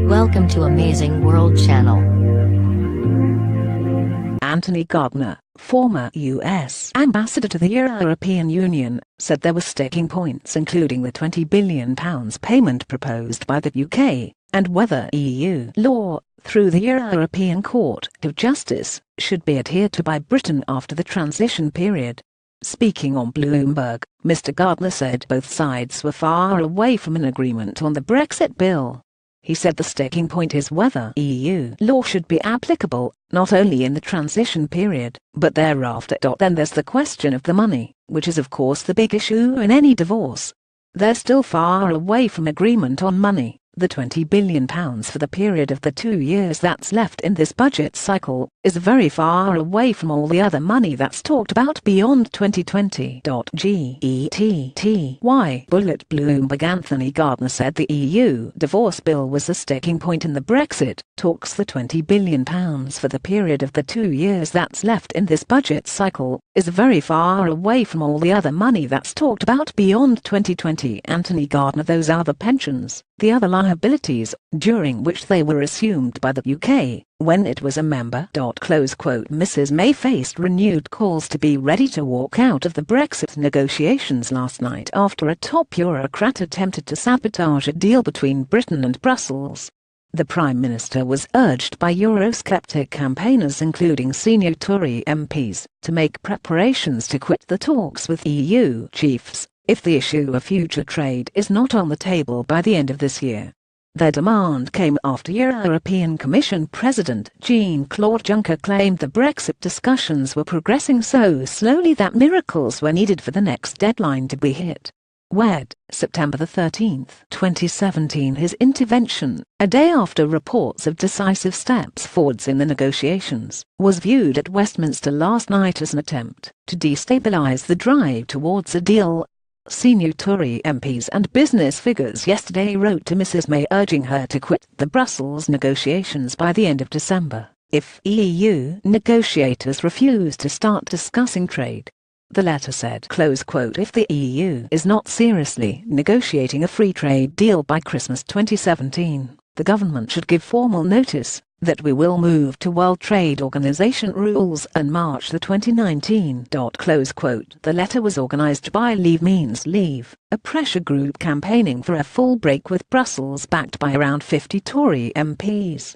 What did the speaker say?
Welcome to Amazing World Channel. Anthony Gardner, former U.S. ambassador to the European Union, said there were sticking points including the £20 billion payment proposed by the UK, and whether EU law, through the European Court of Justice, should be adhered to by Britain after the transition period. Speaking on Bloomberg, Mr. Gardner said both sides were far away from an agreement on the Brexit bill. He said the sticking point is whether EU law should be applicable, not only in the transition period, but thereafter. Then there's the question of the money, which is of course the big issue in any divorce. They're still far away from agreement on money. The £20 billion for the period of the 2 years that's left in this budget cycle is very far away from all the other money that's talked about beyond 2020. Bullet Bloomberg Anthony Gardner said the EU divorce bill was the sticking point in the Brexit talks. The £20 billion for the period of the 2 years that's left in this budget cycle is very far away from all the other money that's talked about beyond 2020. Anthony Gardner, those are the pensions, the other liabilities, during which they were assumed by the UK when it was a member. Mrs May faced renewed calls to be ready to walk out of the Brexit negotiations last night after a top bureaucrat attempted to sabotage a deal between Britain and Brussels. The Prime Minister was urged by Eurosceptic campaigners including senior Tory MPs to make preparations to quit the talks with EU chiefs if the issue of future trade is not on the table by the end of this year. Their demand came after European Commission President Jean-Claude Juncker claimed the Brexit discussions were progressing so slowly that miracles were needed for the next deadline to be hit. September 13, 2017. His intervention, a day after reports of decisive steps forwards in the negotiations, was viewed at Westminster last night as an attempt to destabilize the drive towards a deal. Senior Tory MPs and business figures yesterday wrote to Mrs May urging her to quit the Brussels negotiations by the end of December, if EU negotiators refuse to start discussing trade. The letter said, if the EU is not seriously negotiating a free trade deal by Christmas 2017, the government should give formal notice that we will move to World Trade Organization rules in March 2019. The letter was organized by Leave Means Leave, a pressure group campaigning for a full break with Brussels backed by around 50 Tory MPs.